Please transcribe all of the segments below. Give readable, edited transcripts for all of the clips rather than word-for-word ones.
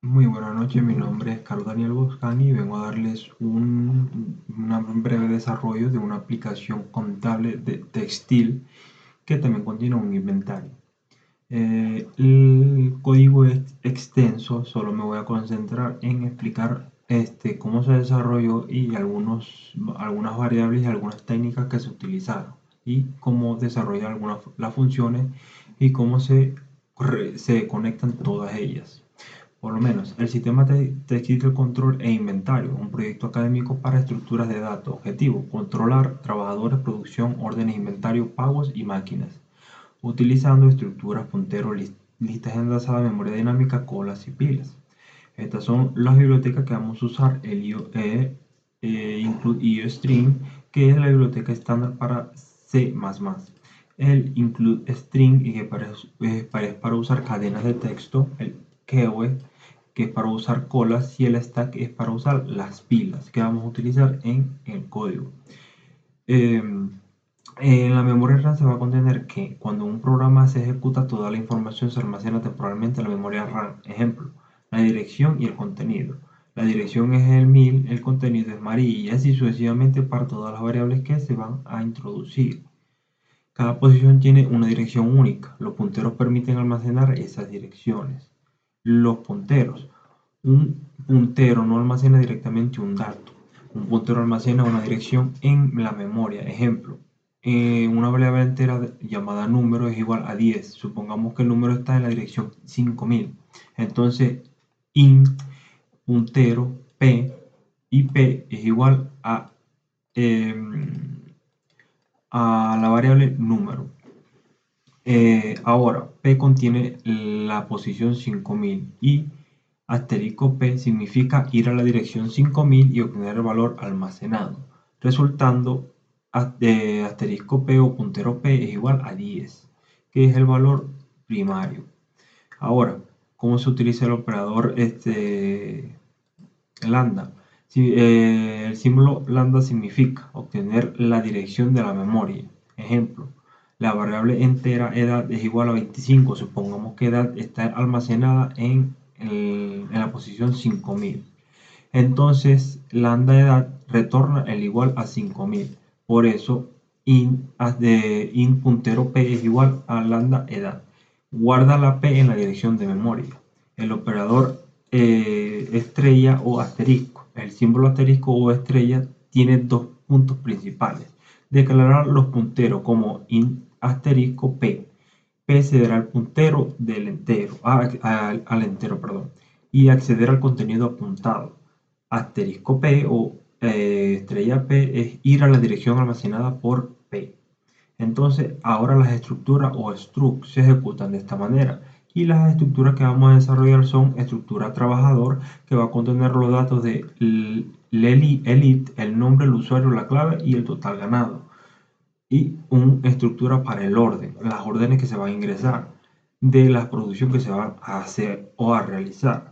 Muy buenas noches, mi nombre es Carlos Daniel Boscani y vengo a darles un breve desarrollo de una aplicación contable de textil que también contiene un inventario. El código es extenso, solo me voy a concentrar en explicar cómo se desarrolló y algunas variables y algunas técnicas que se utilizaron y cómo desarrollar las funciones y cómo se conectan todas ellas. Por lo menos, el sistema textil control e inventario, un proyecto académico para estructuras de datos. Objetivo, controlar trabajadores, producción, órdenes, inventario, pagos y máquinas, utilizando estructuras, punteros, listas enlazadas, memoria dinámica, colas y pilas. Estas son las bibliotecas que vamos a usar, el include IOString, que es la biblioteca estándar para C++. El include string, es para usar cadenas de texto, el keyword, que es para usar colas, y el stack es para usar las pilas que vamos a utilizar en el código. En la memoria RAM se va a contener que cuando un programa se ejecuta, toda la información se almacena temporalmente en la memoria RAM. Ejemplo, la dirección y el contenido. La dirección es el 1000, el contenido es María y así sucesivamente para todas las variables que se van a introducir. Cada posición tiene una dirección única. Los punteros permiten almacenar esas direcciones. Los punteros. Un puntero no almacena directamente un dato. Un puntero almacena una dirección en la memoria. Ejemplo, una variable entera llamada número es igual a 10. Supongamos que el número está en la dirección 5000. Entonces, int puntero p y p es igual a la variable número. Ahora, P contiene la posición 5000 y asterisco P significa ir a la dirección 5000 y obtener el valor almacenado, resultando asterisco P o puntero P es igual a 10, que es el valor primario. Ahora, ¿cómo se utiliza el operador lambda? El símbolo lambda significa obtener la dirección de la memoria. Ejemplo, la variable entera edad es igual a 25. Supongamos que edad está almacenada en la posición 5000. Entonces, lambda edad retorna el igual a 5000. Por eso, int puntero p es igual a lambda edad. Guarda la p en la dirección de memoria. El operador estrella o asterisco. El símbolo asterisco o estrella tiene dos puntos principales. Declarar los punteros como int asterisco p. P cederá el puntero del entero, al entero, perdón, y acceder al contenido apuntado. Asterisco P o estrella P es ir a la dirección almacenada por P. Entonces, ahora las estructuras o struct se ejecutan de esta manera. Y las estructuras que vamos a desarrollar son estructura trabajador, que va a contener los datos de elite, el nombre, el usuario, la clave y el total ganado. Y una estructura para el orden, las órdenes que se van a ingresar de la producción que se va a hacer o a realizar.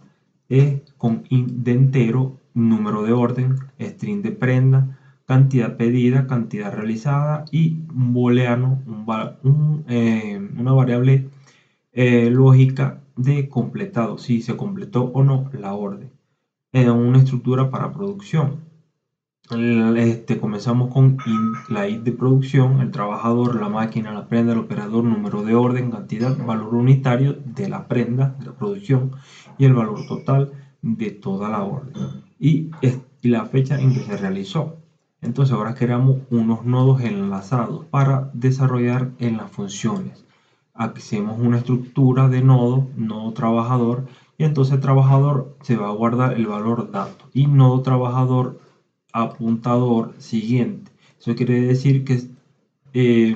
Es con int de entero, número de orden, string de prenda, cantidad pedida, cantidad realizada y un booleano, una variable lógica de completado, si se completó o no la orden. Una estructura para producción. Comenzamos con la int de producción, el trabajador, la máquina, la prenda, el operador, número de orden, cantidad, valor unitario de la prenda, de la producción y el valor total de toda la orden y la fecha en que se realizó. Entonces ahora creamos unos nodos enlazados para desarrollar en las funciones. Hacemos una estructura de nodo trabajador, y entonces el trabajador se va a guardar el valor dato y nodo trabajador apuntador siguiente. Eso quiere decir que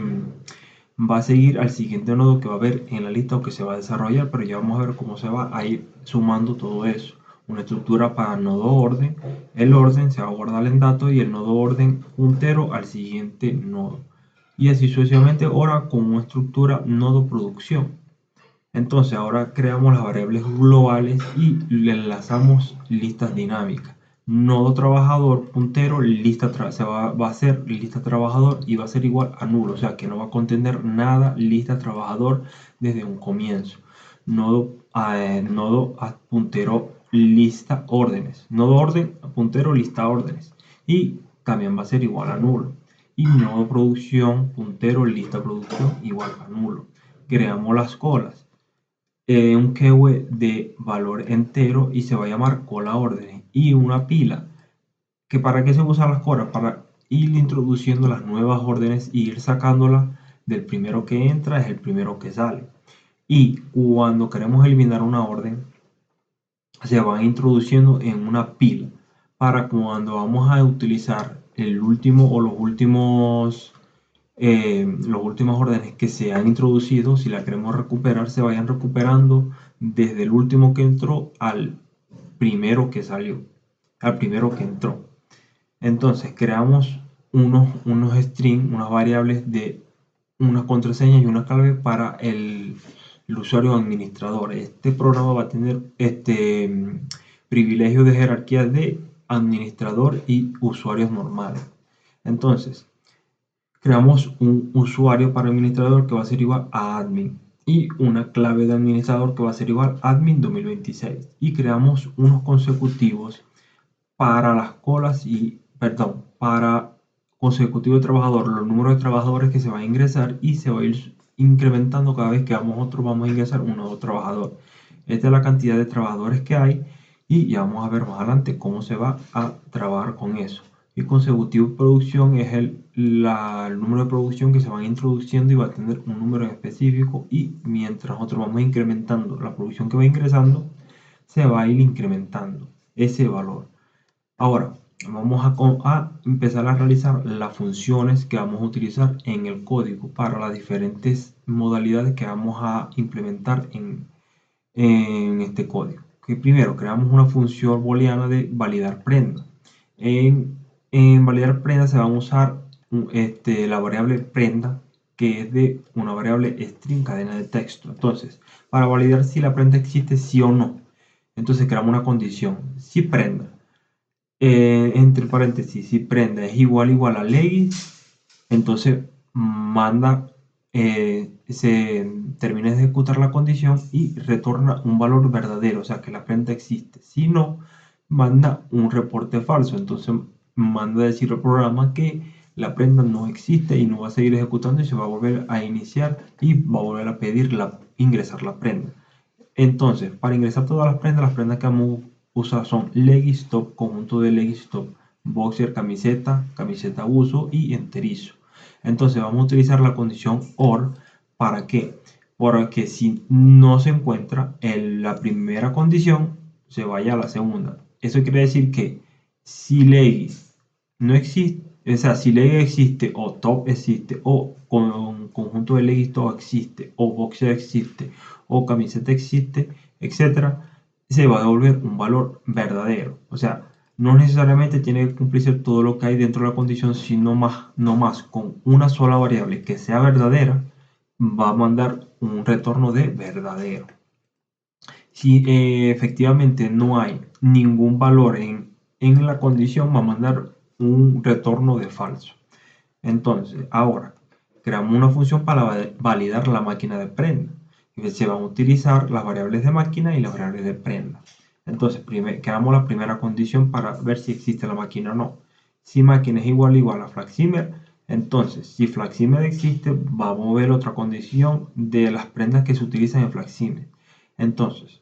va a seguir al siguiente nodo que va a haber en la lista o que se va a desarrollar, pero ya vamos a ver cómo se va a ir sumando todo eso. Una estructura para nodo orden, el orden se va a guardar en datos y el nodo orden puntero al siguiente nodo. Y así sucesivamente ahora con una estructura nodo producción. Entonces ahora creamos las variables globales y le enlazamos listas dinámicas. Nodo trabajador puntero lista va a ser lista trabajador y va a ser igual a nulo, o sea que no va a contener nada lista trabajador desde un comienzo. Nodo puntero lista órdenes. Nodo orden, puntero, lista órdenes. Y también va a ser igual a nulo. Y nodo producción, puntero, lista producción, igual a nulo. Creamos las colas. Un keyword de valor entero y se va a llamar cola órdenes. Y una pila. ¿Que para qué se usan las colas? Para ir introduciendo las nuevas órdenes e ir sacándolas del primero que entra es el primero que sale. Y cuando queremos eliminar una orden, se van introduciendo en una pila para cuando vamos a utilizar el último o los últimos órdenes que se han introducido, si la queremos recuperar, se vayan recuperando desde el último que entró al primero que salió, al primero que entró. Entonces creamos unos strings, unas variables de unas contraseñas y una clave para el usuario administrador. Este programa va a tener privilegio de jerarquía de administrador y usuarios normales. Entonces, creamos un usuario para administrador que va a ser igual a admin y una clave de administrador que va a ser igual a admin 2026. Y creamos unos consecutivos para las colas y, perdón, para consecutivo de trabajador, los números de trabajadores que se van a ingresar y se va a ir incrementando cada vez que vamos a ingresar un nuevo trabajador. Esta es la cantidad de trabajadores que hay y ya vamos a ver más adelante cómo se va a trabajar con eso. Y consecutivo de producción es el número de producción que se van introduciendo y va a tener un número específico y mientras nosotros vamos incrementando la producción que va ingresando, se va a ir incrementando ese valor. Ahora, vamos a empezar a realizar las funciones que vamos a utilizar en el código para las diferentes modalidades que vamos a implementar en este código. Que primero creamos una función booleana de validar prenda. En validar prenda se va a usar la variable prenda, que es de una variable string cadena de texto. Entonces, para validar si la prenda existe sí o no, entonces creamos una condición. Si prenda entre paréntesis, si prenda es igual a leggings, entonces manda, se termina de ejecutar la condición y retorna un valor verdadero, o sea que la prenda existe. Si no, manda un reporte falso, entonces manda a decir al programa que la prenda no existe y no va a seguir ejecutando y se va a volver a iniciar y va a volver a pedir ingresar la prenda. Entonces, para ingresar todas las prendas que vamos a usar son leggings top, conjunto de leggings top, boxer, camiseta, camiseta uso y enterizo. Entonces vamos a utilizar la condición OR. ¿Para qué? Porque si no se encuentra en la primera condición, se vaya a la segunda. Eso quiere decir que si leggings no existe, o sea, si leggings existe o top existe o conjunto de leggings top existe o boxer existe o camiseta existe, etcétera, se va a devolver un valor verdadero. O sea, no necesariamente tiene que cumplirse todo lo que hay dentro de la condición, sino no más con una sola variable que sea verdadera, va a mandar un retorno de verdadero. Si efectivamente no hay ningún valor en la condición, va a mandar un retorno de falso. Entonces, ahora, creamos una función para validar la máquina de prenda. Se van a utilizar las variables de máquina y las variables de prenda. Entonces, creamos la primera condición para ver si existe la máquina o no. Si máquina es igual a Flaximer, entonces, si Flaximer existe, vamos a ver otra condición de las prendas que se utilizan en Flaximer. Entonces,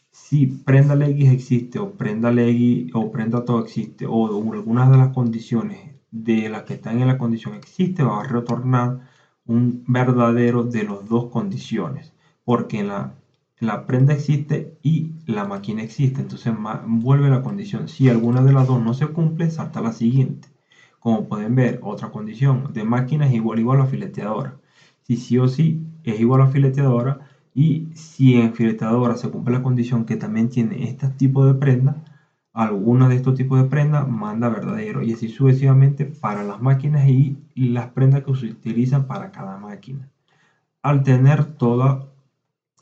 si prenda leggings existe o prenda leggings o prenda todo existe o algunas de las condiciones de las que están en la condición existe, va a retornar un verdadero de las dos condiciones, porque la prenda existe y la máquina existe, entonces vuelve la condición. Si alguna de las dos no se cumple, salta la siguiente. Como pueden ver, otra condición de máquina es igual a fileteadora. Si sí o sí es igual a fileteadora, y si en fileteadora se cumple la condición que también tiene este tipo de prenda, alguna de estos tipos de prendas manda verdadero y así sucesivamente para las máquinas y las prendas que se utilizan para cada máquina. Al tener toda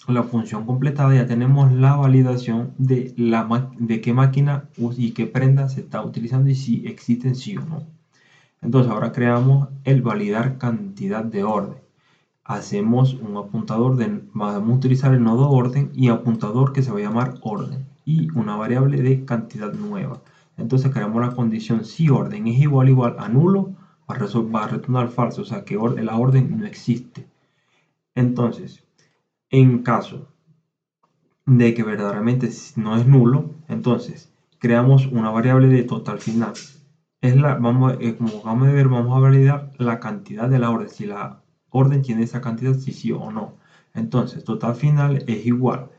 la función completada, ya tenemos la validación de qué máquina y qué prenda se está utilizando y si existen sí o no. Entonces ahora creamos el validar cantidad de orden. Hacemos un apuntador vamos a utilizar el nodo orden y apuntador que se va a llamar orden y una variable de cantidad nueva. Entonces creamos la condición si orden es igual a nulo, va a retornar falso, o sea que la orden no existe. Entonces, en caso de que verdaderamente no es nulo, entonces creamos una variable de total final. Como vamos a ver, vamos a validar la cantidad de la orden, si la orden tiene esa cantidad, si sí o no. Entonces, total final es igual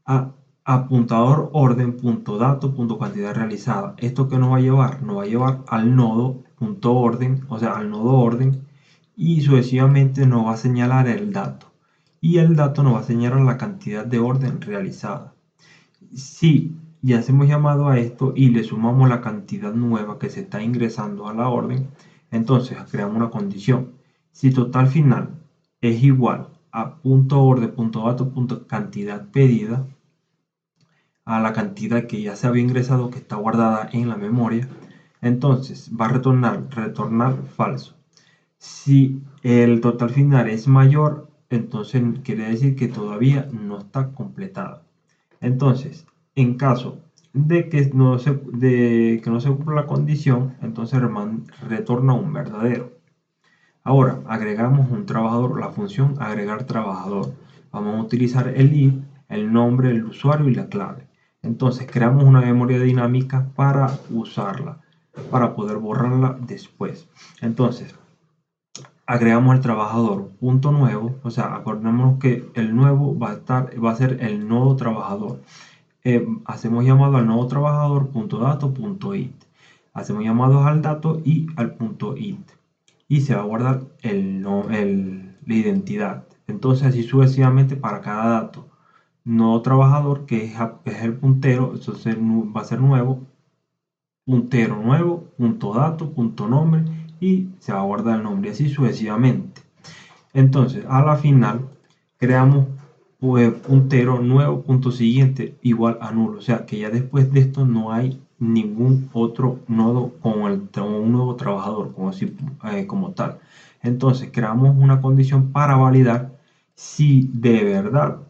a apuntador orden punto dato punto cantidad realizada. ¿Esto qué nos va a llevar? Nos va a llevar al nodo punto orden, o sea, al nodo orden, y sucesivamente nos va a señalar el dato. Y el dato nos va a señalar la cantidad de orden realizada. Si ya hacemos llamado a esto y le sumamos la cantidad nueva que se está ingresando a la orden, entonces creamos una condición. Si total final es igual a punto orden punto dato punto cantidad pedida, a la cantidad que ya se había ingresado, que está guardada en la memoria, entonces va a retornar falso. Si el total final es mayor, entonces quiere decir que todavía no está completada. Entonces, en caso de que no se cumpla la condición, entonces retorna un verdadero. Ahora, agregamos un trabajador, la función agregar trabajador. Vamos a utilizar el if, el nombre del usuario y la clave. Entonces, creamos una memoria dinámica para usarla, para poder borrarla después. Entonces, agregamos el trabajador punto nuevo, o sea, acordémonos que el nuevo va a ser el nodo trabajador. Hacemos llamado al nodo trabajador punto dato punto it. Hacemos llamados al dato y al punto it. Y se va a guardar la identidad. Entonces así sucesivamente para cada dato. Nodo trabajador, que es el puntero, entonces va a ser nuevo, puntero nuevo, punto dato, punto nombre, y se va a guardar el nombre, así sucesivamente. Entonces, a la final, creamos puntero nuevo, punto siguiente, igual a nulo. O sea, que ya después de esto no hay ningún otro nodo con un nuevo trabajador, como tal. Entonces, creamos una condición para validar si de verdad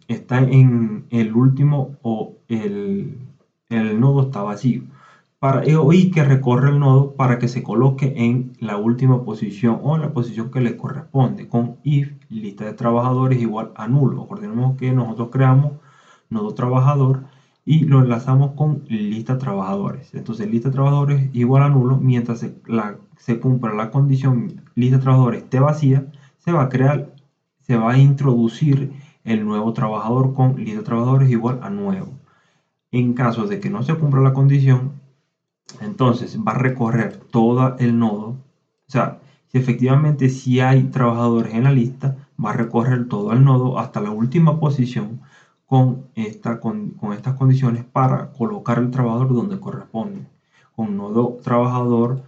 está en el último o el nodo está vacío. Y que recorre el nodo para que se coloque en la última posición o en la posición que le corresponde, con if lista de trabajadores igual a nulo. Recordemos que nosotros creamos nodo trabajador y lo enlazamos con lista trabajadores. Entonces lista trabajadores igual a nulo. Mientras se cumpla la condición lista trabajadores esté vacía, se va a introducir el nuevo trabajador con lista trabajadores igual a nuevo. En caso de que no se cumpla la condición, entonces va a recorrer todo el nodo. O sea, si efectivamente si hay trabajadores en la lista, va a recorrer todo el nodo hasta la última posición con estas condiciones para colocar el trabajador donde corresponde. Con nodo trabajador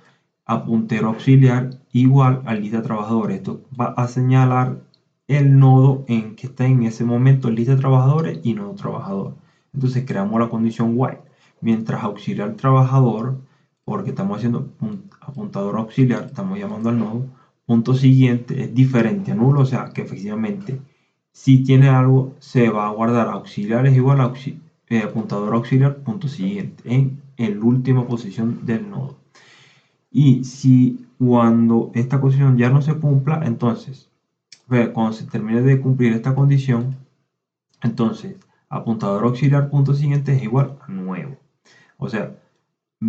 a puntero auxiliar igual a lista de trabajadores. Esto va a señalar el nodo en que está en ese momento lista de trabajadores y nodo trabajador. Entonces creamos la condición while. Mientras auxiliar trabajador, porque estamos haciendo apuntador auxiliar, estamos llamando al nodo, punto siguiente es diferente a nulo, o sea que efectivamente si tiene algo se va a guardar auxiliar es igual a apuntador auxiliar punto siguiente en la última posición del nodo. Y si cuando esta condición ya no se cumpla, entonces cuando se termine de cumplir esta condición, entonces apuntador auxiliar punto siguiente es igual a nuevo. O sea,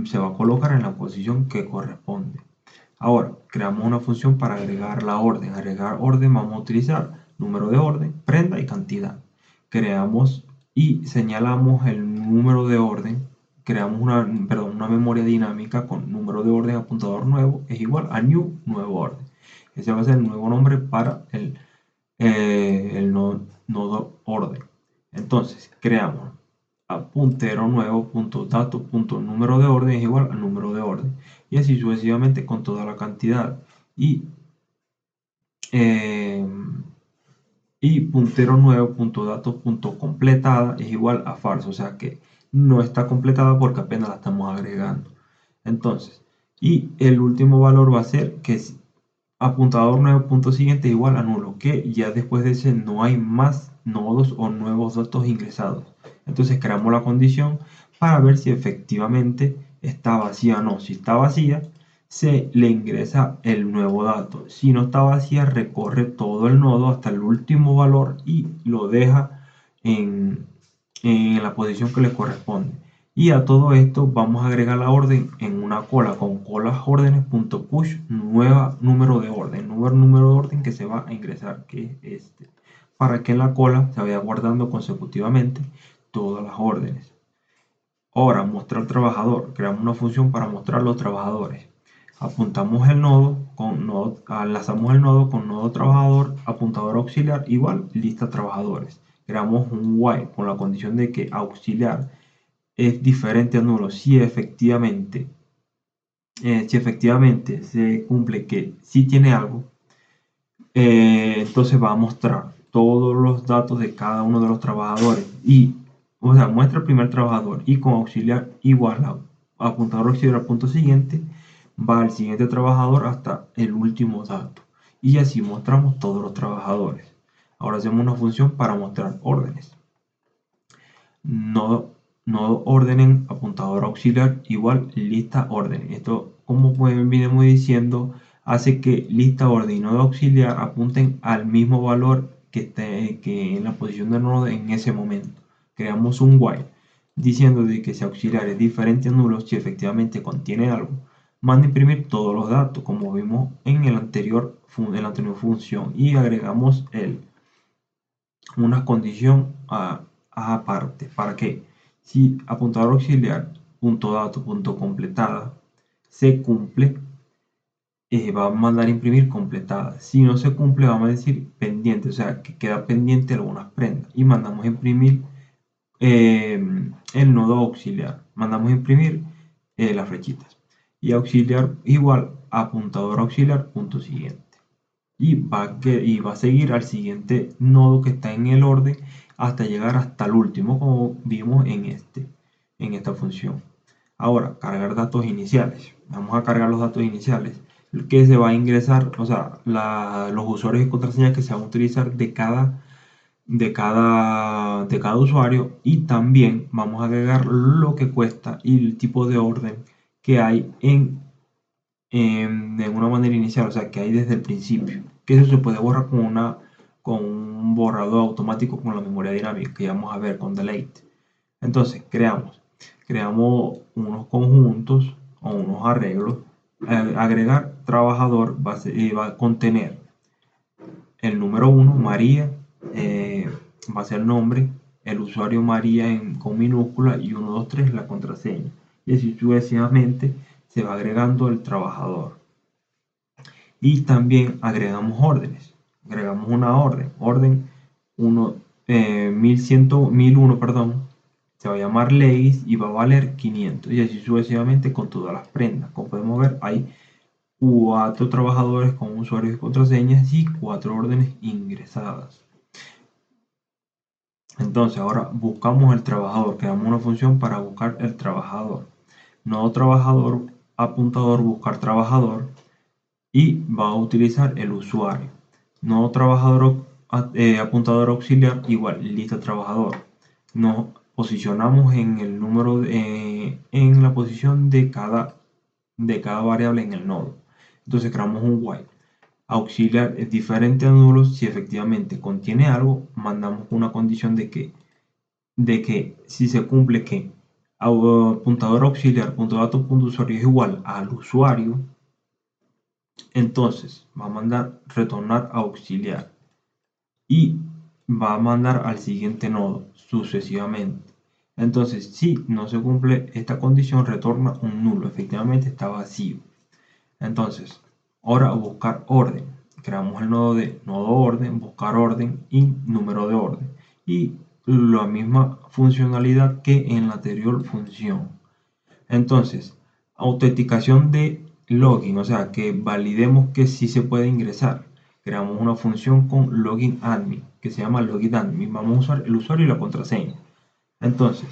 se va a colocar en la posición que corresponde. Ahora, creamos una función para agregar la orden. Agregar orden, vamos a utilizar número de orden, prenda y cantidad. Creamos y señalamos el número de orden. Creamos una memoria dinámica con número de orden apuntador nuevo es igual a new nuevo orden. Ese va a ser el nuevo nombre para el nodo orden. Entonces, creamos a puntero nuevo punto dato punto número de orden es igual al número de orden, y así sucesivamente con toda la cantidad. Y puntero nuevo punto dato punto completada es igual a falso, o sea que no está completada porque apenas la estamos agregando. Entonces, y el último valor va a ser que apuntador nuevo punto siguiente es igual a nulo, que ya después de ese no hay más nodos o nuevos datos ingresados. Entonces creamos la condición para ver si efectivamente está vacía o no. Si está vacía, se le ingresa el nuevo dato. Si no está vacía, recorre todo el nodo hasta el último valor y lo deja en la posición que le corresponde. Y a todo esto vamos a agregar la orden en una cola con colas órdenes.push nueva número de orden que se va a ingresar, que es este, para que en la cola se vaya guardando consecutivamente todas las órdenes. Ahora, mostrar trabajador. Creamos una función para mostrar los trabajadores. Apuntamos el nodo enlazamos el nodo con nodo trabajador, apuntador auxiliar igual lista trabajadores. Creamos un while con la condición de que auxiliar es diferente a nulo si efectivamente se cumple que si tiene algo, entonces va a mostrar todos los datos de cada uno de los trabajadores y, o sea, muestra el primer trabajador y con auxiliar igual a apuntador auxiliar al punto siguiente va al siguiente trabajador hasta el último dato y así mostramos todos los trabajadores. Ahora hacemos una función para mostrar órdenes. Nodo orden apuntador auxiliar igual lista orden. Esto, como pueden venimos diciendo, hace que lista orden y nodo auxiliar apunten al mismo valor que esté en la posición del nodo en ese momento. Creamos un while diciendo de que si auxiliar es diferente a nulo, si efectivamente contiene algo, manda a imprimir todos los datos como vimos en la anterior función y agregamos una condición aparte para que si apuntador auxiliar punto dato punto completada se cumple, va a mandar a imprimir completada. Si no se cumple, vamos a decir pendiente, o sea que queda pendiente algunas prendas y mandamos a imprimir el nodo auxiliar, mandamos a imprimir las flechitas y auxiliar igual apuntador auxiliar punto siguiente y va a seguir al siguiente nodo que está en el orden hasta llegar hasta el último, como vimos en esta función. Ahora, cargar datos iniciales. Vamos a cargar los datos iniciales que se va a ingresar, o sea, los usuarios y contraseñas que se van a utilizar de cada usuario, y también vamos a agregar lo que cuesta y el tipo de orden que hay de una manera inicial, o sea, que hay desde el principio, que eso se puede borrar con un borrador automático con la memoria dinámica que vamos a ver con delete. Entonces creamos unos conjuntos o unos arreglos. Agregar trabajador va a contener el número 1 María, va a ser el nombre, el usuario María con minúscula y 1, 2, 3 la contraseña, y así sucesivamente se va agregando el trabajador. Y también agregamos órdenes. Agregamos una orden 1001, perdón, se va a llamar Legis y va a valer 500 y así sucesivamente con todas las prendas. Como podemos ver, hay 4 trabajadores con usuarios y contraseñas y 4 órdenes ingresadas. Entonces ahora buscamos el trabajador, creamos una función para buscar el trabajador. Nodo trabajador, apuntador, buscar trabajador, y va a utilizar el usuario. Nodo trabajador, apuntador auxiliar igual lista trabajador. Nos posicionamos en el número en la posición de cada variable en el nodo. Entonces creamos un while. Auxiliar es diferente a nulo si efectivamente contiene algo, mandamos una condición de que si se cumple que apuntador auxiliar punto dato punto usuario es igual al usuario, entonces va a mandar retornar a auxiliar y va a mandar al siguiente nodo sucesivamente. Entonces, si no se cumple esta condición, retorna un nulo, efectivamente está vacío. Entonces, ahora buscar orden. Creamos el nodo de nodo orden, buscar orden y número de orden. Y la misma funcionalidad que en la anterior función. Entonces, autenticación de login, o sea, que validemos que sí se puede ingresar. Creamos una función con login admin, que se llama login admin. Vamos a usar el usuario y la contraseña. Entonces,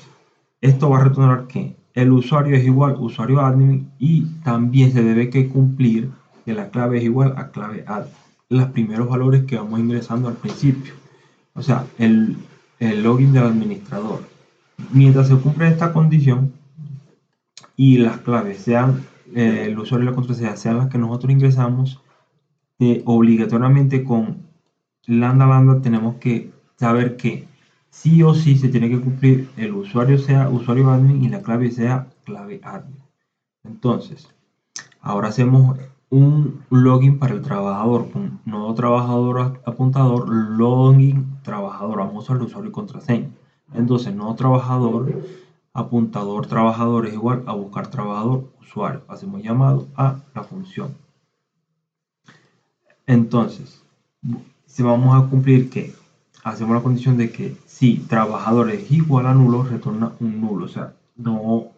esto va a retornar que el usuario es igual usuario admin y también se debe que cumplir que la clave es igual a clave admin. Los primeros valores que vamos ingresando al principio. O sea, el login del administrador. Mientras se cumple esta condición y las claves sean el usuario y la contraseña sean las que nosotros ingresamos, obligatoriamente con lambda tenemos que saber que sí o sí se tiene que cumplir el usuario sea usuario admin y la clave sea clave admin. Entonces, ahora hacemos un login para el trabajador con nodo trabajador apuntador, login trabajador, vamos a usar el usuario y contraseña. Entonces, nodo trabajador apuntador trabajador es igual a buscar trabajador usuario. Hacemos llamado a la función. Entonces, si vamos a cumplir que hacemos la condición de que si trabajador es igual a nulo, retorna un nulo, o sea, no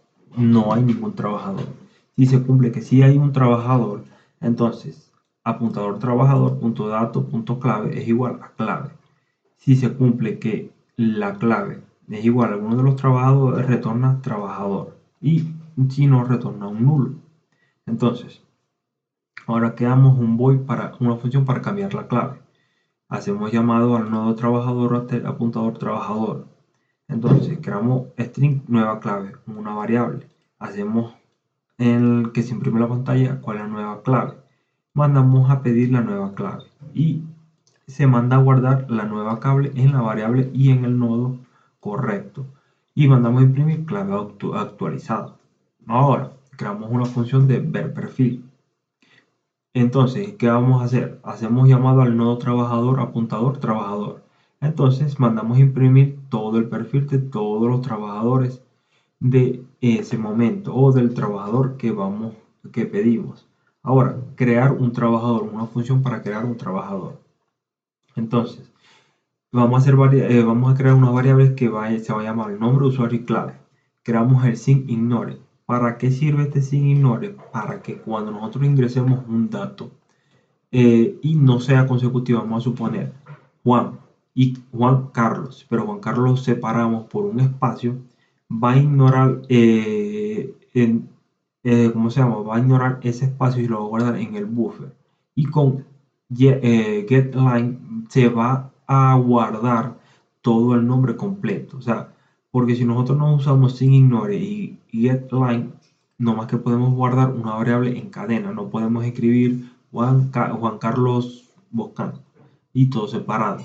hay ningún trabajador. Si se cumple que si hay un trabajador, entonces apuntador trabajador punto dato punto clave es igual a clave. Si se cumple que la clave es igual a alguno de los trabajadores, retorna trabajador, y si no, retorna un nulo. Entonces, ahora creamos un void para una función para cambiar la clave. Hacemos llamado al nodo trabajador apuntador trabajador. Entonces creamos string nueva clave, una variable. Hacemos el que se imprime la pantalla cuál es la nueva clave. Mandamos a pedir la nueva clave y se manda a guardar la nueva clave en la variable y en el nodo correcto. Y mandamos a imprimir clave actualizada. Ahora creamos una función de ver perfil. Entonces, ¿qué vamos a hacer? Hacemos llamado al nodo trabajador apuntador trabajador. Entonces, mandamos a imprimir todo el perfil de todos los trabajadores de ese momento o del trabajador que pedimos. Ahora, crear un trabajador, una función para crear un trabajador. Entonces, vamos a crear una variable que se va a llamar nombre, usuario y clave. Creamos el sin ignore. ¿Para qué sirve este sin ignore? Para que cuando nosotros ingresemos un dato y no sea consecutivo, vamos a suponer Juan y Juan Carlos, pero Juan Carlos separamos por un espacio, va a ignorar, ¿cómo se llama? Va a ignorar ese espacio y lo va a guardar en el buffer. Y con getLine se va a guardar todo el nombre completo. O sea, porque si nosotros no usamos sin ignore y getLine, no más que podemos guardar una variable en cadena, no podemos escribir Juan Carlos Boscan y todo separado.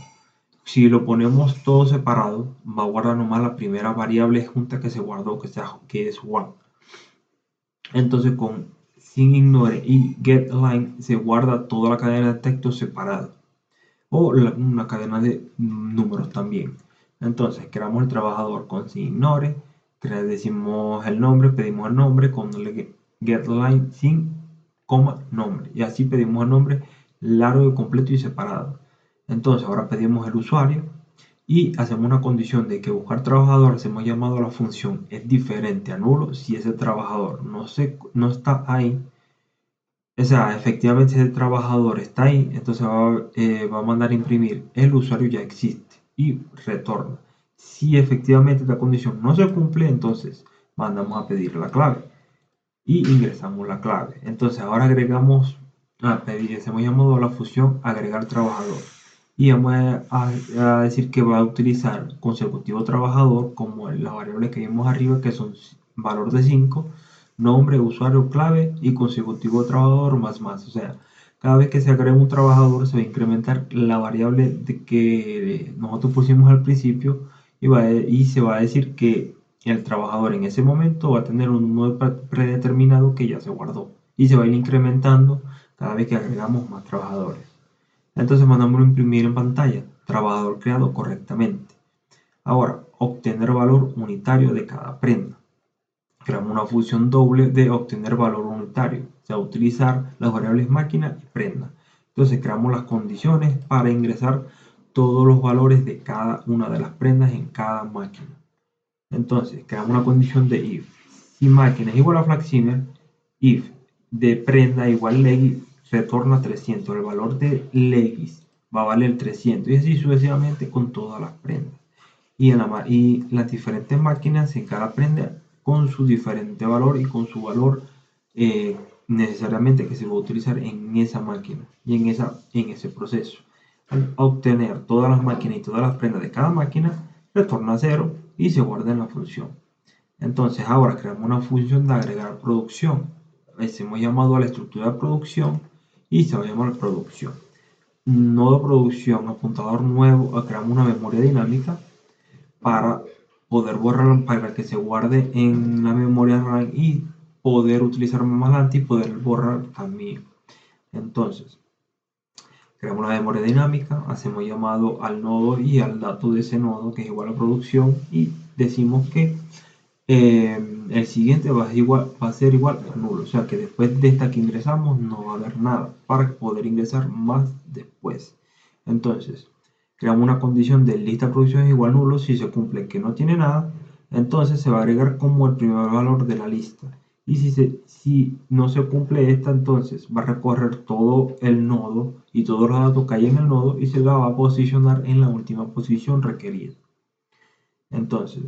Si lo ponemos todo separado, va a guardar nomás la primera variable junta que se guardó, que es Juan. Entonces con sin ignore y getLine se guarda toda la cadena de texto separada o una cadena de números también. Entonces creamos el trabajador con sin ignore, decimos el nombre, pedimos el nombre con getLine sin coma nombre y así pedimos el nombre largo, completo y separado. Entonces ahora pedimos el usuario y hacemos una condición de que buscar trabajador, hacemos llamado a la función es diferente a nulo si ese trabajador no está ahí. O sea, efectivamente ese trabajador está ahí, entonces va a mandar a imprimir el usuario ya existe y retorna. Si efectivamente la condición no se cumple, entonces mandamos a pedir la clave y ingresamos la clave. Entonces ahora agregamos hacemos llamado a la función agregar trabajador y vamos a decir que va a utilizar consecutivo trabajador como la variable que vimos arriba, que son valor de 5, nombre, usuario, clave y consecutivo trabajador más. O sea, cada vez que se agrega un trabajador se va a incrementar la variable que nosotros pusimos al principio y se va a decir que el trabajador en ese momento va a tener un nuevo predeterminado que ya se guardó y se va a ir incrementando cada vez que agregamos más trabajadores. Entonces mandamos a imprimir en pantalla, trabajador creado correctamente. Ahora, obtener valor unitario de cada prenda. Creamos una función doble de obtener valor unitario, o sea, utilizar las variables máquina y prenda. Entonces creamos las condiciones para ingresar todos los valores de cada una de las prendas en cada máquina. Entonces creamos una condición de if. Si máquina es igual a FlatSimmer, if de prenda igual legis retorna 300. El valor de legis va a valer 300 y así sucesivamente con todas las prendas. Y las diferentes máquinas en cada prenda con su diferente valor y con su valor necesariamente que se va a utilizar en esa máquina y en ese proceso. Al obtener todas las máquinas y todas las prendas de cada máquina, retorna 0 y se guarda en la función. Entonces ahora creamos una función de agregar producción. Hemos llamado a la estructura de producción y se va a llamar producción. Nodo producción, apuntador nuevo, creamos una memoria dinámica para poder borrar, para que se guarde en la memoria RAM y poder utilizar más adelante y poder borrar también. Entonces, creamos la memoria dinámica, hacemos llamado al nodo y al dato de ese nodo, que es igual a producción, y decimos que el siguiente va a ser igual a nulo, o sea que después de esta que ingresamos no va a haber nada para poder ingresar más después. Entonces, creamos una condición de lista de producción es igual a nulo. Si se cumple que no tiene nada, entonces se va a agregar como el primer valor de la lista. Y si no se cumple esta, entonces va a recorrer todo el nodo y todos los datos que hay en el nodo y se la va a posicionar en la última posición requerida. Entonces,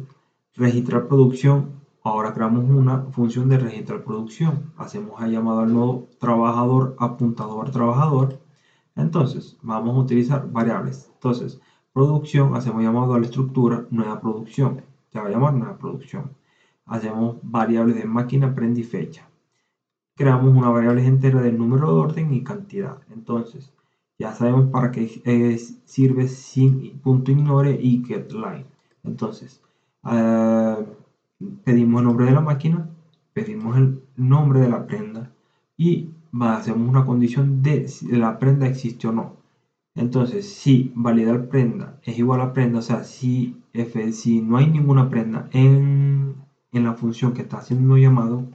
registrar producción. Ahora creamos una función de registrar producción. Hacemos el llamado al nodo trabajador, apuntador trabajador. Entonces, vamos a utilizar variables. Entonces, producción, hacemos llamado a la estructura nueva producción. Se va a llamar nueva producción. Hacemos variables de máquina, prenda y fecha. Creamos una variable entera del número de orden y cantidad. Entonces, ya sabemos para qué sirve sin punto ignore y getLine. Entonces, pedimos el nombre de la máquina, pedimos el nombre de la prenda y hacemos una condición de si la prenda existe o no. Entonces, si validar prenda es igual a prenda, o sea, si no hay ninguna prenda en la función que está haciendo llamado,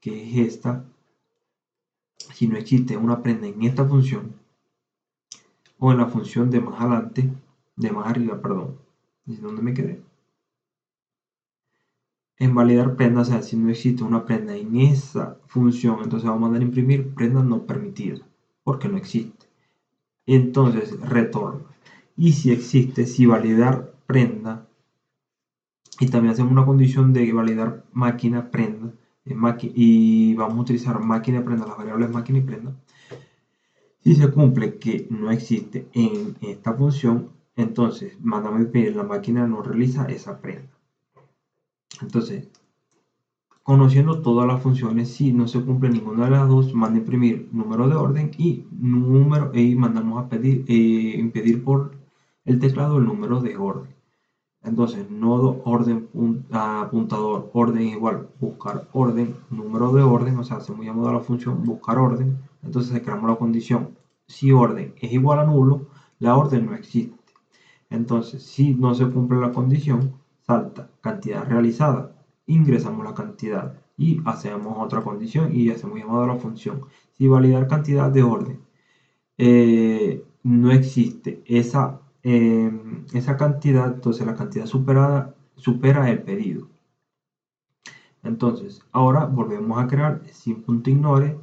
que es esta, si no existe una prenda en esta función o en la función de más adelante, de más arriba, perdón, ¿dónde me quedé? En validar prenda, o sea, si no existe una prenda en esa función, entonces vamos a mandar a imprimir prenda no permitida, porque no existe. Entonces retorna. Y si existe, si validar prenda, y también hacemos una condición de validar máquina prenda, y vamos a utilizar máquina prenda, las variables máquina y prenda. Si se cumple que no existe en esta función, entonces mandamos a imprimir la máquina no realiza esa prenda. Entonces, conociendo todas las funciones, si no se cumple ninguna de las dos, manda a imprimir número de orden y mandamos a impedir por el teclado el número de orden. Entonces, nodo orden apuntador orden igual buscar orden número de orden, o sea, hacemos llamado a la función buscar orden. Entonces creamos la condición: si orden es igual a nulo, la orden no existe. Entonces, si no se cumple la condición, salta cantidad realizada, ingresamos la cantidad y hacemos otra condición y hacemos llamado a la función. Si validar cantidad de orden no existe esa cantidad, entonces la cantidad supera el pedido. Entonces, ahora volvemos a crear sin.ignore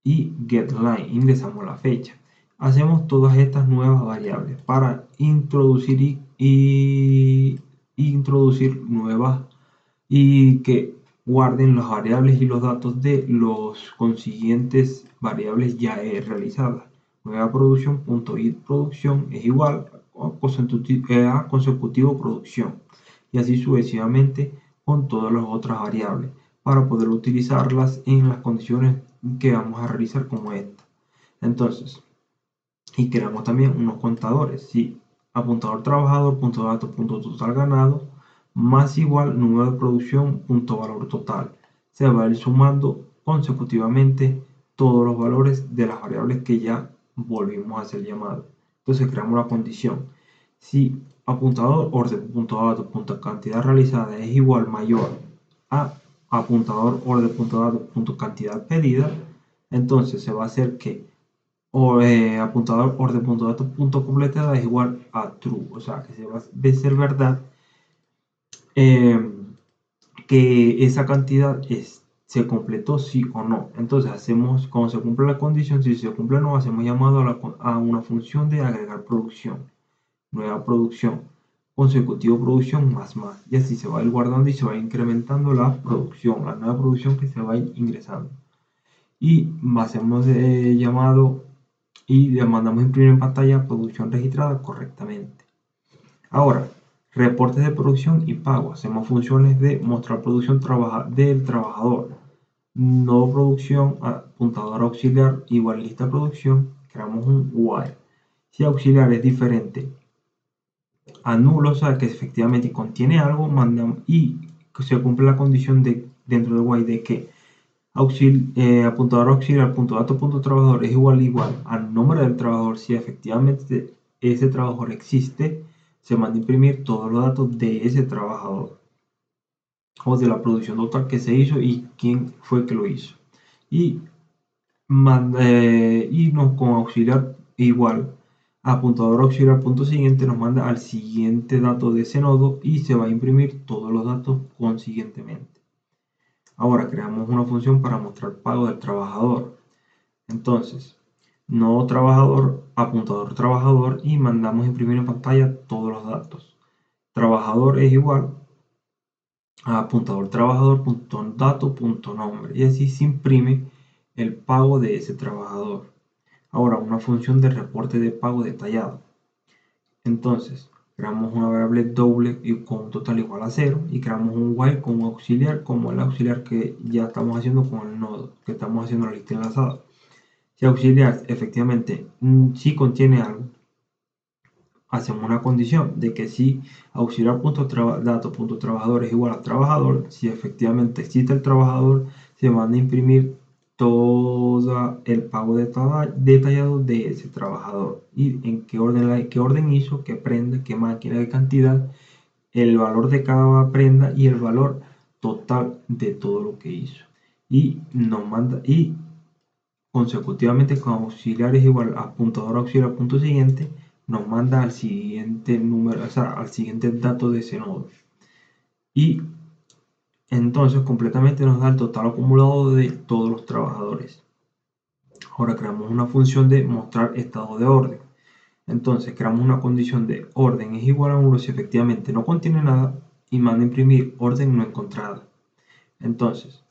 y getLine, ingresamos la fecha. Hacemos todas estas nuevas variables para introducir y introducir nuevas y que guarden las variables y los datos de los consiguientes variables ya realizadas. Nueva producción.getProducción es igual a consecutivo producción, y así sucesivamente con todas las otras variables para poder utilizarlas en las condiciones que vamos a realizar como esta. Entonces, y creamos también unos contadores. Si apuntador trabajador, punto dato, punto total ganado, más igual número de producción, punto valor total. Se va a ir sumando consecutivamente todos los valores de las variables que ya volvimos a hacer llamado. Entonces creamos la condición: si apuntador orden punto dato punto cantidad realizada es igual mayor a apuntador orden punto dato punto cantidad pedida, entonces se va a hacer que apuntador orden punto dato punto completada es igual a true, o sea que se va a ser verdad que esa cantidad se completó sí o no. Entonces hacemos, cuando se cumple la condición, si se cumple o no, hacemos llamado a una función de agregar producción, nueva producción, consecutivo producción más, y así se va a ir guardando y se va incrementando la producción, la nueva producción que se va a ir ingresando. Y hacemos llamado y le mandamos a imprimir en pantalla producción registrada correctamente. Ahora, Reportes de producción y pago. Hacemos funciones de mostrar producción del trabajador. Nodo producción, apuntador auxiliar igual lista producción. Creamos un while. Si auxiliar es diferente a nulo, o sea que efectivamente contiene algo, mandamos y se cumple la condición dentro de while de que apuntador auxiliar .dato.trabajador es igual al nombre del trabajador. Si efectivamente ese trabajador existe, se manda a imprimir todos los datos de ese trabajador o de la producción total que se hizo y quién fue que lo hizo. Y con auxiliar igual apuntador auxiliar punto siguiente nos manda al siguiente dato de ese nodo y se va a imprimir todos los datos consiguientemente. Ahora creamos una función para mostrar pago del trabajador. Entonces, nodo trabajador, apuntador trabajador y mandamos imprimir en pantalla todos los datos. Trabajador es igual a apuntador trabajador.dato.nombre y así se imprime el pago de ese trabajador. Ahora, una función de reporte de pago detallado. Entonces, creamos una variable doble y con un total igual a 0 y creamos un while con un auxiliar como el auxiliar que ya estamos haciendo con el nodo, que estamos haciendo la lista enlazada. Si auxiliar efectivamente sí contiene algo, hacemos una condición de que si auxiliar.dato.trabajador es igual a trabajador, si efectivamente existe el trabajador, se van a imprimir todo el pago detallado de ese trabajador y en qué orden hizo, qué prenda, qué máquina, qué cantidad, el valor de cada prenda y el valor total de todo lo que hizo. Y nos manda y consecutivamente con auxiliar es igual a apuntador auxiliar punto siguiente nos manda al siguiente número, o sea, al siguiente dato de ese nodo. Y entonces completamente nos da el total acumulado de todos los trabajadores. Ahora creamos una función de mostrar estado de orden. Entonces creamos una condición de orden es igual a 1 si efectivamente no contiene nada y manda a imprimir orden no encontrada. Entonces,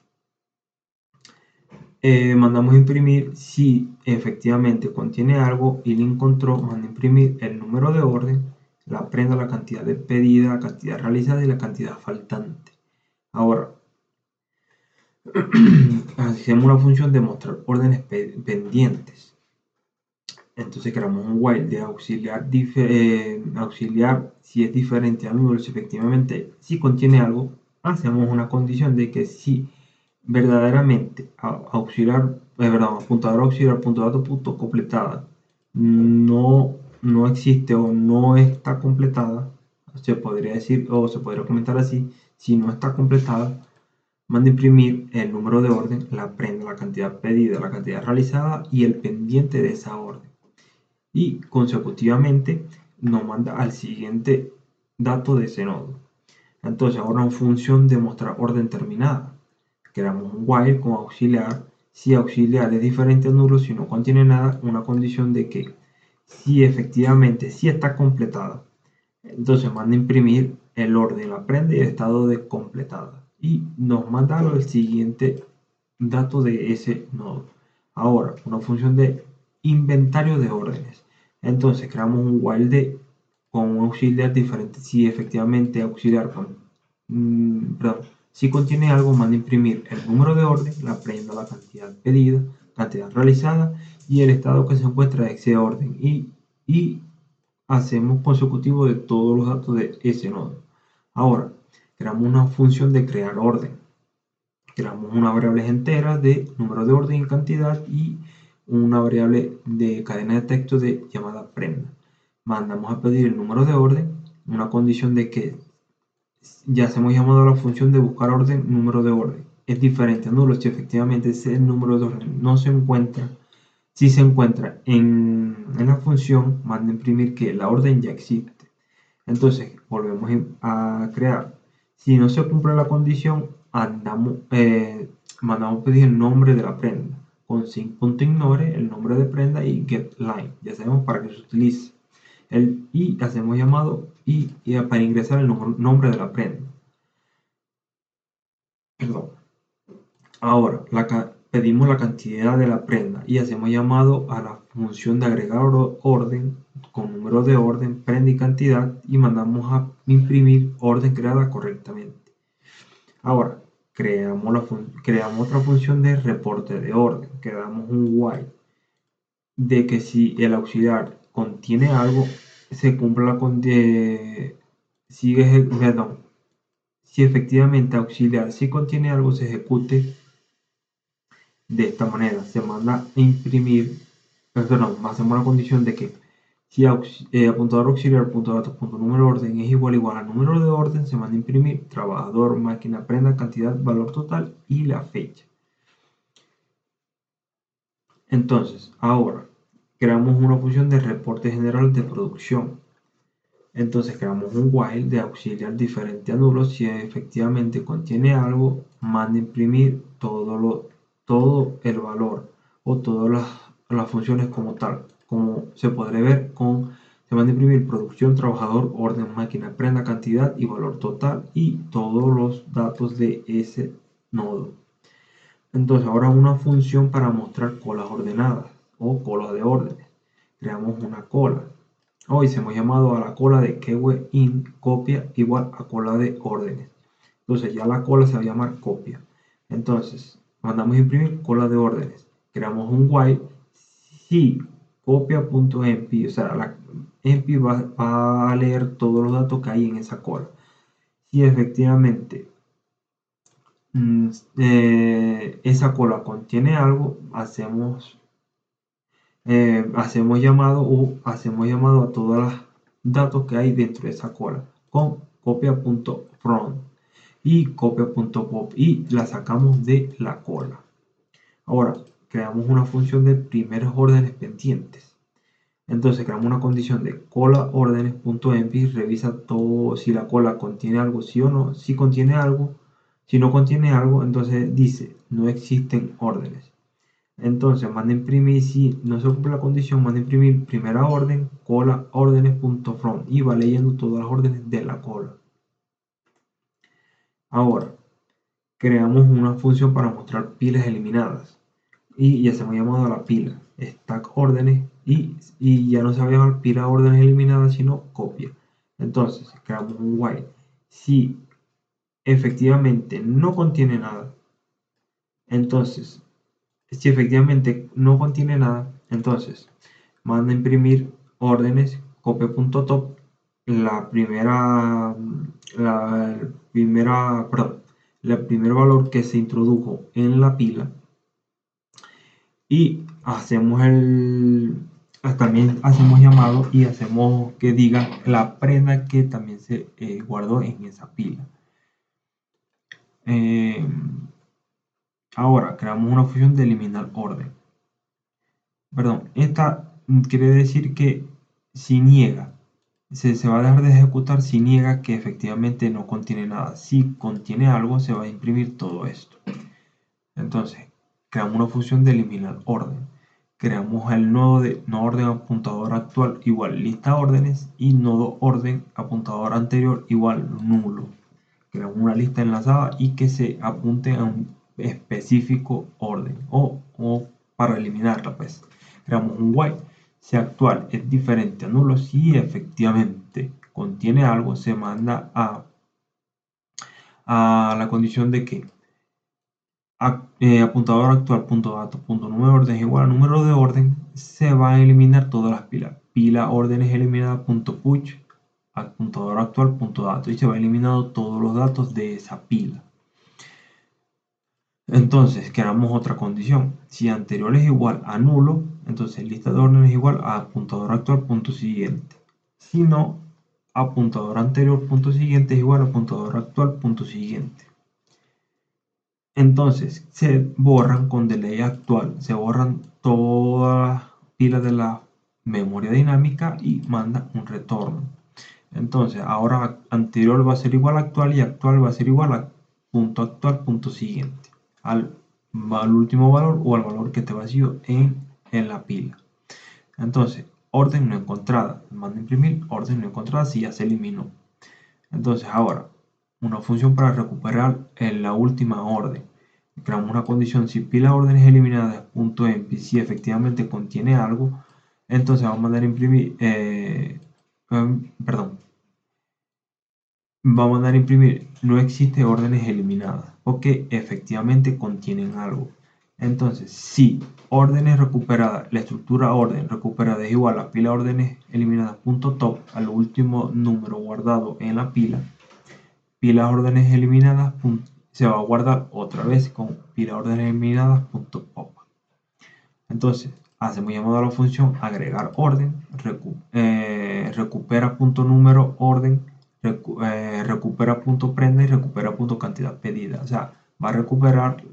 mandamos a imprimir si efectivamente contiene algo y le encontró, manda a imprimir el número de orden, la prenda, la cantidad de pedida, la cantidad realizada y la cantidad faltante. Ahora, hacemos una función de mostrar órdenes pendientes. Entonces creamos un while de auxiliar si es diferente al número, si efectivamente si contiene algo, hacemos una condición de que si verdaderamente apuntador auxiliar punto dato punto completada no existe o no está completada, se podría decir o se podría comentar así, si no está completada, manda a imprimir el número de orden, la prenda, la cantidad pedida, la cantidad realizada y el pendiente de esa orden. Y consecutivamente nos manda al siguiente dato de ese nodo. Entonces ahora en función de mostrar orden terminada. Creamos un while con auxiliar. Si auxiliar es diferente a nulo, si no contiene nada, una condición de que si efectivamente sí está completada, entonces manda a imprimir el orden, la prenda y el estado de completada. Y nos manda al siguiente dato de ese nodo. Ahora, una función de inventario de órdenes. Entonces creamos un while con un auxiliar diferente. Si efectivamente auxiliar si contiene algo, manda a imprimir el número de orden, la prenda, la cantidad pedida, cantidad realizada y el estado que se encuentra de ese orden. Y hacemos consecutivo de todos los datos de ese nodo. Ahora, creamos una función de crear orden. Creamos una variable entera de número de orden y cantidad y una variable de cadena de texto llamada prenda. Mandamos a pedir el número de orden, una condición de que ya hemos llamado a la función de buscar orden, número de orden. Es diferente a nulo si efectivamente ese número de orden no se encuentra. Si se encuentra en la función, manda a imprimir que la orden ya existe. Entonces, volvemos a crear. Si no se cumple la condición, mandamos pedir el nombre de la prenda con sync.ignore, el nombre de prenda y getLine. Ya sabemos para qué se utiliza. Y hacemos llamado y para ingresar el nombre de la prenda. Perdón. Ahora, pedimos la cantidad de la prenda y hacemos llamado a la función de agregar orden con número de orden, prenda y cantidad y mandamos a imprimir orden creada correctamente. Ahora, creamos otra función de reporte de orden, que damos un while de que si el auxiliar contiene algo, se cumpla la si efectivamente auxiliar si contiene algo, se ejecute de esta manera. Se manda a imprimir, hacemos la condición de que si apuntador auxiliar punto datos punto número de orden es igual al número de orden, se manda a imprimir trabajador, máquina, prenda, cantidad, valor total y la fecha. Entonces, ahora creamos una función de reporte general de producción. Entonces creamos un while de auxiliar diferente a nulo si efectivamente contiene algo, manda a imprimir todo el valor o todas las funciones como tal. Como se podrá ver se manda a imprimir producción, trabajador, orden, máquina, prenda, cantidad y valor total y todos los datos de ese nodo. Entonces ahora una función para mostrar colas ordenadas o cola de órdenes. Creamos una cola. Hoy hemos llamado a la cola de keyword copia igual a cola de órdenes. Entonces ya la cola se va a llamar copia. Entonces mandamos a imprimir cola de órdenes. Creamos un while si copia.mp, o sea, la mp va a leer todos los datos que hay en esa cola. Si efectivamente esa cola contiene algo, hacemos llamado a todos los datos que hay dentro de esa cola con copia.from y copia.pop y la sacamos de la cola. Ahora creamos una función de primeros órdenes pendientes. Entonces creamos una condición de cola órdenes.mp, revisa todo si la cola contiene algo, sí o no. Si contiene algo, si no contiene algo, entonces dice no existen órdenes. Entonces manda a imprimir, si no se cumple la condición, manda a imprimir primera orden, cola órdenes.from y va leyendo todas las órdenes de la cola. Ahora, creamos una función para mostrar pilas eliminadas y hacemos llamado a la pila stack órdenes y ya no se va a llamar pila órdenes eliminadas sino copia. Entonces creamos un while si efectivamente no contiene nada, entonces si efectivamente no contiene nada, entonces manda a imprimir órdenes copia.top la primera primer valor que se introdujo en la pila y también hacemos llamado y hacemos que diga la prenda que también se guardó en esa pila. Ahora creamos una función de eliminar orden. Esta quiere decir que si niega, se va a dejar de ejecutar si niega que efectivamente no contiene nada. Si contiene algo, se va a imprimir todo esto. Entonces, creamos una función de eliminar orden. Creamos el nodo de no orden apuntador actual igual lista órdenes y nodo orden apuntador anterior igual nulo. Creamos una lista enlazada y que se apunte a un específico orden o para eliminarla, pues creamos un while si actual es diferente a nulo. Si efectivamente contiene algo, se manda a la condición de que apuntador actual punto dato punto número de orden es igual a número de orden. Se van a eliminar todas las pilas. Pila órdenes eliminada punto push apuntador actual punto dato y se va eliminando todos los datos de esa pila. Entonces creamos otra condición. Si anterior es igual a nulo, entonces lista de órdenes es igual a apuntador actual punto siguiente. Si no, apuntador anterior punto siguiente es igual a apuntador actual punto siguiente. Entonces se borran con delay actual, se borran todas las pilas de la memoria dinámica y manda un retorno. Entonces ahora anterior va a ser igual a actual y actual va a ser igual a punto actual punto siguiente al último valor o al valor que te vacío en la pila. Entonces orden no encontrada, manda a imprimir orden no encontrada si ya se eliminó. Entonces ahora una función para recuperar la última orden. creamos una condición si pila órdenes eliminadas punto empty si efectivamente contiene algo, entonces vamos a mandar a imprimir, perdón, vamos a mandar a imprimir no existe órdenes eliminadas porque efectivamente contienen algo. Entonces, si órdenes recuperadas, la estructura orden recuperada es igual a pila órdenes eliminadas punto top, al último número guardado en la pila órdenes eliminadas se va a guardar otra vez con pila órdenes eliminadas punto pop. Entonces, hacemos llamado a la función agregar orden, recupera punto número orden, recupera punto prenda y recupera punto cantidad pedida. O sea, va a recuperar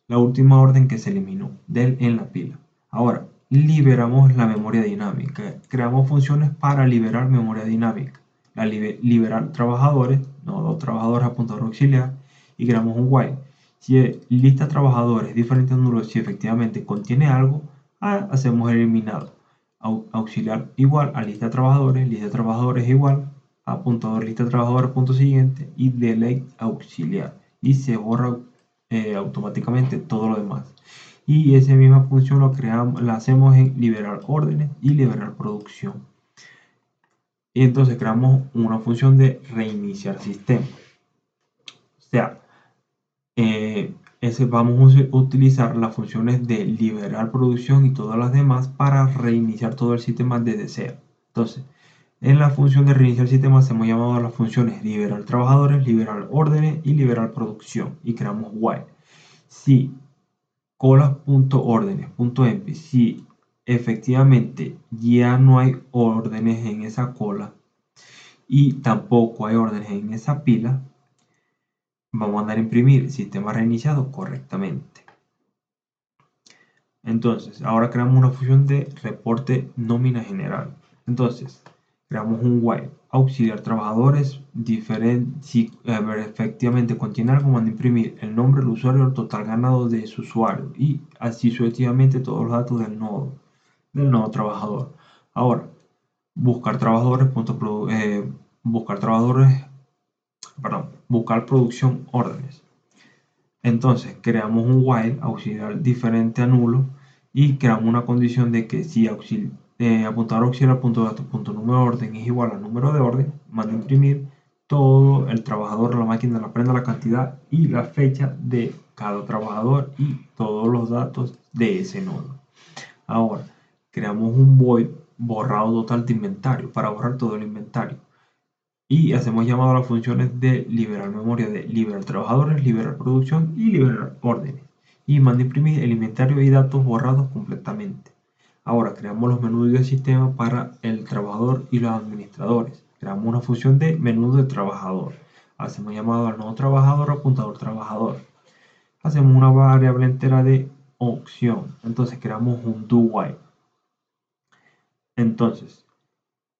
la última orden que se eliminó en la pila. Ahora, liberamos la memoria dinámica. Creamos funciones para liberar memoria dinámica. Liberar trabajadores, nodo trabajadores apuntador auxiliar, y creamos un while. Si lista trabajadores diferentes nulos, si efectivamente contiene algo, hacemos eliminado. Auxiliar igual a lista trabajadores igual a apuntador lista trabajadores punto siguiente y delete auxiliar. Y se borra automáticamente todo lo demás. Y esa misma función la hacemos en liberar órdenes y liberar producción. Y entonces creamos una función de reiniciar sistema. O sea, vamos a utilizar las funciones de liberar producción y todas las demás para reiniciar todo el sistema desde cero. Entonces, en la función de reiniciar sistema hemos llamado a las funciones liberar trabajadores, liberar órdenes y liberar producción. Y creamos while. Si colas.órdenes.empty, si efectivamente ya no hay órdenes en esa cola y tampoco hay órdenes en esa pila, vamos a mandar a imprimir sistema reiniciado correctamente. Entonces, ahora creamos una función de reporte nómina general. Entonces, creamos un while auxiliar trabajadores diferente. Si efectivamente contiene algo, manda a imprimir el nombre del usuario, el total ganado de su usuario y así sucesivamente todos los datos del nodo trabajador. Ahora, buscar trabajadores, buscar producción órdenes. Entonces creamos un while auxiliar diferente a nulo y creamos una condición de que si apuntador auxiliar punto datos punto número de orden es igual al número de orden, manda a imprimir todo el trabajador, la máquina, la prenda, la cantidad y la fecha de cada trabajador y todos los datos de ese nodo. Ahora creamos un void borrado total de inventario para borrar todo el inventario. Y hacemos llamado a las funciones de liberar memoria, de liberar trabajadores, liberar producción y liberar órdenes. Y manda a imprimir el inventario y datos borrados completamente. Ahora creamos los menús del sistema para el trabajador y los administradores. Creamos una función de menú de trabajador. Hacemos llamado al nodo trabajador, apuntador trabajador. Hacemos una variable entera de opción. Entonces creamos un do while. Entonces,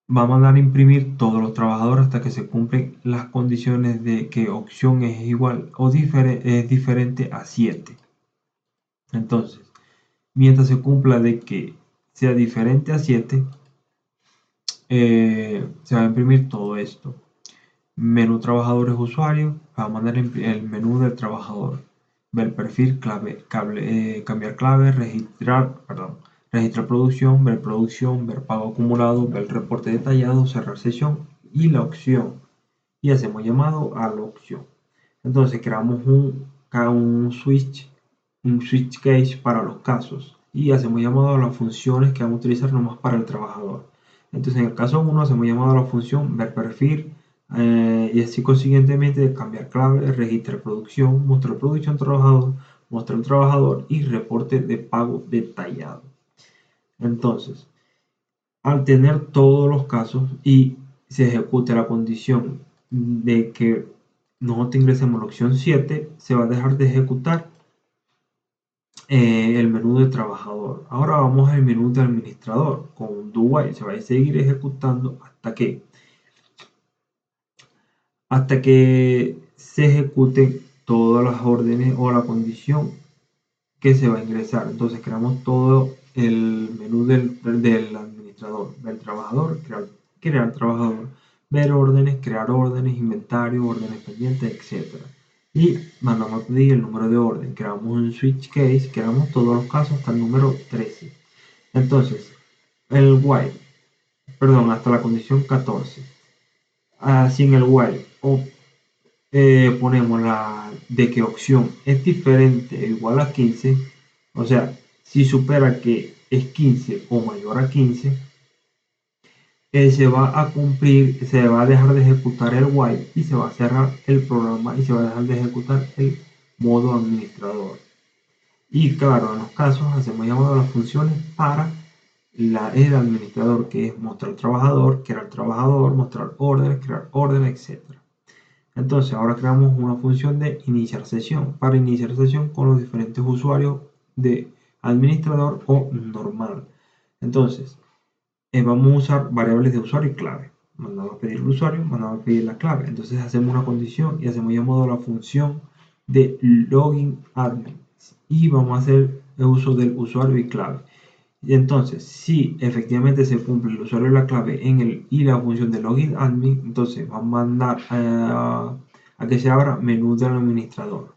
va a mandar a imprimir todos los trabajadores hasta que se cumplen las condiciones de que opción es igual o es diferente a 7. Entonces, mientras se cumpla de que sea diferente a 7, se va a imprimir todo esto. Menú trabajadores usuarios, va a mandar el menú del trabajador. Ver perfil, cambiar clave, registrar producción, ver pago acumulado, ver reporte detallado, cerrar sesión y la opción. Y hacemos llamado a la opción. Entonces creamos un switch case para los casos y hacemos llamado a las funciones que vamos a utilizar nomás para el trabajador. Entonces en el caso 1 hacemos llamado a la función ver perfil y así consiguientemente cambiar clave, registrar producción, mostrar producción trabajador, mostrar trabajador y reporte de pago detallado. Entonces, al tener todos los casos y se ejecute la condición de que nosotros ingresemos la opción 7, se va a dejar de ejecutar el menú de trabajador. Ahora vamos al menú de administrador. Con un do while se va a seguir ejecutando hasta que se ejecuten todas las órdenes o la condición que se va a ingresar. Entonces creamos todo el menú del administrador, del trabajador, crear trabajador, ver órdenes, crear órdenes, inventario, órdenes pendientes, etc. Y mandamos a pedir el número de orden, creamos un switch case, creamos todos los casos hasta el número 13. Entonces, el while, perdón, hasta la condición 14. Si en el while ponemos la de que opción es diferente o igual a 15, o sea, si supera que es 15 o mayor a 15, se va a cumplir, se va a dejar de ejecutar el while y se va a cerrar el programa y se va a dejar de ejecutar el modo administrador. Y claro, en los casos hacemos llamado a las funciones para el administrador, que es mostrar trabajador, crear trabajador, mostrar órdenes, crear órdenes, etc. Entonces ahora creamos una función de iniciar sesión para iniciar sesión con los diferentes usuarios de administrador o normal. Entonces vamos a usar variables de usuario y clave. Mandamos a pedir el usuario, mandamos a pedir la clave. Entonces hacemos una condición y hacemos llamado a la función de login admin y vamos a hacer el uso del usuario y clave. Y entonces, si efectivamente se cumple el usuario y la clave y la función de login admin, entonces va a mandar a que se abra menú del administrador.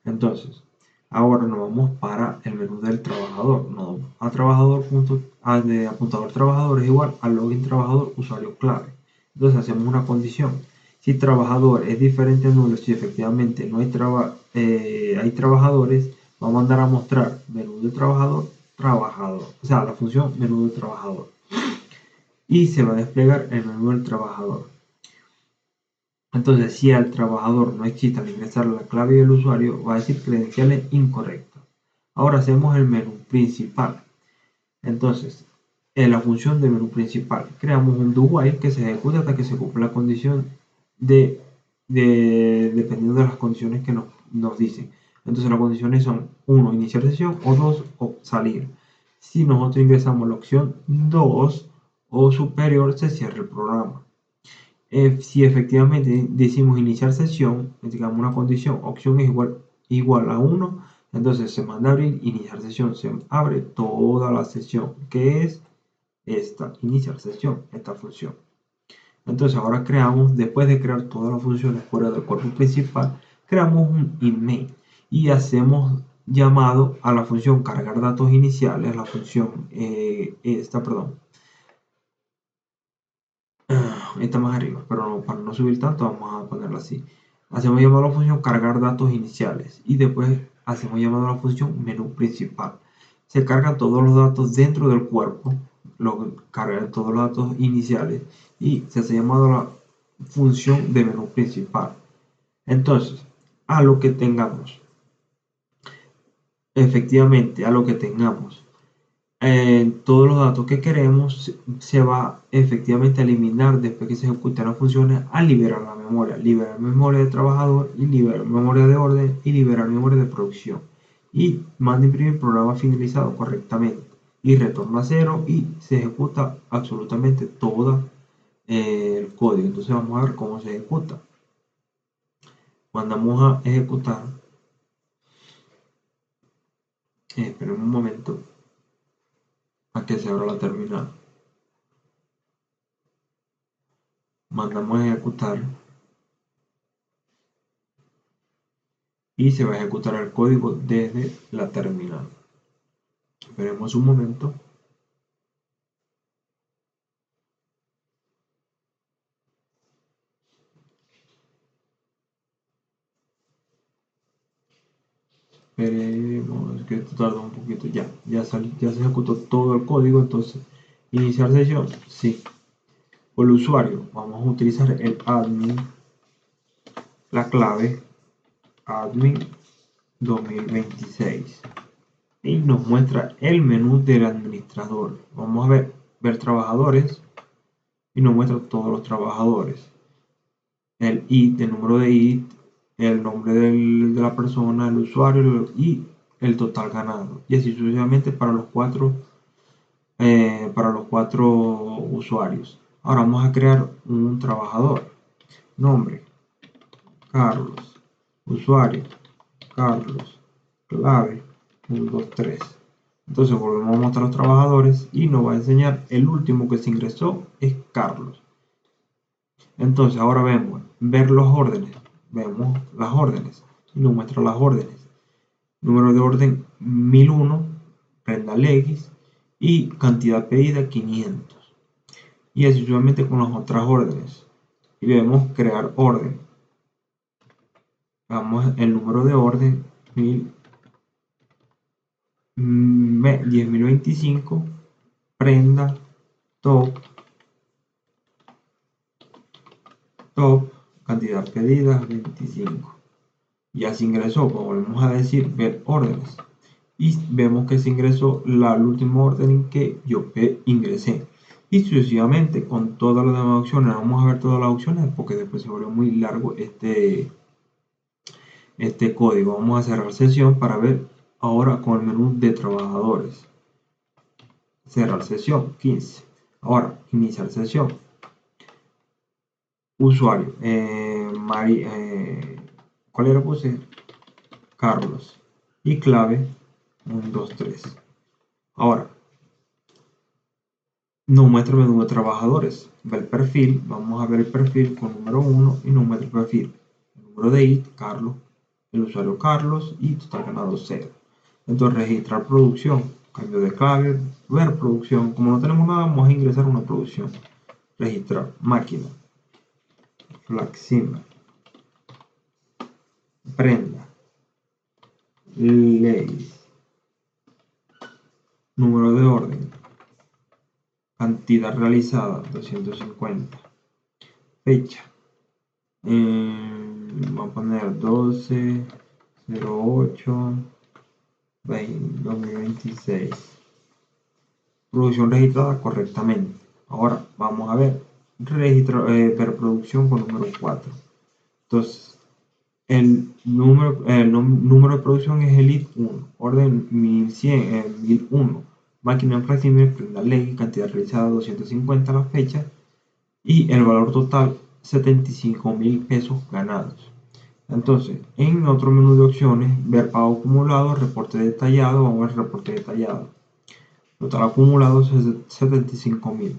Entonces, ahora nos vamos para el menú del trabajador. Nos vamos a trabajador de apuntador trabajador es igual a login trabajador usuario clave. Entonces hacemos una condición. Si trabajador es diferente a nulo, si efectivamente no hay, hay trabajadores, va a mandar a mostrar menú de trabajador, o sea, la función menú de trabajador. Y se va a desplegar el menú del trabajador. Entonces, si al trabajador no existe al ingresar la clave del usuario, va a decir credenciales incorrectas. Ahora hacemos el menú principal. Entonces, en la función de menú principal, creamos un do while que se ejecuta hasta que se cumpla la condición dependiendo de las condiciones que nos dicen. Entonces, las condiciones son 1, iniciar sesión, o 2, o salir. Si nosotros ingresamos la opción 2 o superior, se cierra el programa. Si efectivamente decimos iniciar sesión, digamos una condición, opción es igual a 1, entonces se manda a abrir, iniciar sesión, se abre toda la sesión, que es esta, iniciar sesión, esta función. Entonces ahora creamos, después de crear todas las funciones fuera del cuerpo principal, creamos un email y hacemos llamado a la función cargar datos iniciales, la función, está más arriba, pero para no subir tanto vamos a ponerlo así. Hacemos llamado a la función cargar datos iniciales y después hacemos llamado a la función menú principal. Se cargan todos los datos dentro del cuerpo, lo cargan todos los datos iniciales y se hace llamado a la función de menú principal. Entonces, a lo que tengamos, efectivamente, a lo que tengamos todos los datos que queremos se va efectivamente a eliminar después que se ejecuten las funciones a liberar la memoria. Liberar memoria de trabajador y liberar memoria de orden y liberar memoria de producción. Y manda a imprimir programa finalizado correctamente. Y retorna a 0 y se ejecuta absolutamente todo el código. Entonces vamos a ver cómo se ejecuta. Mandamos a ejecutar. Esperen un momento a que se abra la terminal. Mandamos a ejecutar y se va a ejecutar el código desde la terminal. Esperemos un momento. Esperemos que esto tarda un poquito. Ya se ejecutó todo el código. Entonces, iniciar sesión, sí. Por el usuario, vamos a utilizar el admin, la clave admin 2026 y nos muestra el menú del administrador. Vamos a ver trabajadores y nos muestra todos los trabajadores, el número de IT, el nombre de la persona, el usuario y el total ganado, y así sucesivamente para los cuatro usuarios. Ahora vamos a crear un trabajador. Nombre Carlos, usuario Carlos, clave 1, 2, 3. Entonces volvemos a mostrar los trabajadores y nos va a enseñar el último que se ingresó es Carlos. Entonces ahora vemos, ver los órdenes, vemos las órdenes y nos muestra las órdenes. Número de orden 1001, prenda X y cantidad pedida 500. Y así sucesivamente con las otras órdenes. Y vemos crear orden. Vamos el número de orden 10.025, prenda top, cantidad pedida 25. Ya se ingresó, como volvemos a decir, ver órdenes. Y vemos que se ingresó el último orden que yo ingresé. Y sucesivamente con todas las demás opciones. Vamos a ver todas las opciones porque después se vuelve muy largo este código. Vamos a cerrar sesión para ver ahora con el menú de trabajadores. Cerrar sesión 15. Ahora iniciar sesión. Usuario. ¿Cuál era? Puse Carlos. Y clave 1, 2, 3. Ahora nos muestra el menú de trabajadores. Ve el perfil. Vamos a ver el perfil con número 1 y nos muestra el perfil. El número de IT, Carlos. El usuario Carlos y total ganado 0. Entonces registrar producción. Cambio de clave. Ver producción. Como no tenemos nada, vamos a ingresar una producción. Registrar máquina. Flaxima. Prenda. Ley. Número de orden. Cantidad realizada 250. Fecha. Vamos a poner 12/08/2026. Producción registrada correctamente. Ahora vamos a ver ver producción con número 4. Entonces el número de producción es el IT1, orden 1001, máquina en flexible, la ley, cantidad realizada 250, la fecha y el valor total 75.000 pesos ganados. Entonces en otro menú de opciones, ver pago acumulado, reporte detallado, vamos a ver reporte detallado. Total acumulado es 75.000.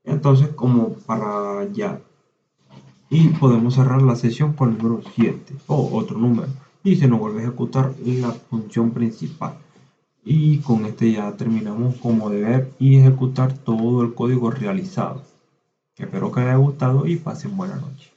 Entonces como para ya. Y podemos cerrar la sesión con el número 7 o otro número y se nos vuelve a ejecutar la función principal. Y con este ya terminamos como de ver y ejecutar todo el código realizado. Espero que les haya gustado y pasen buena noche.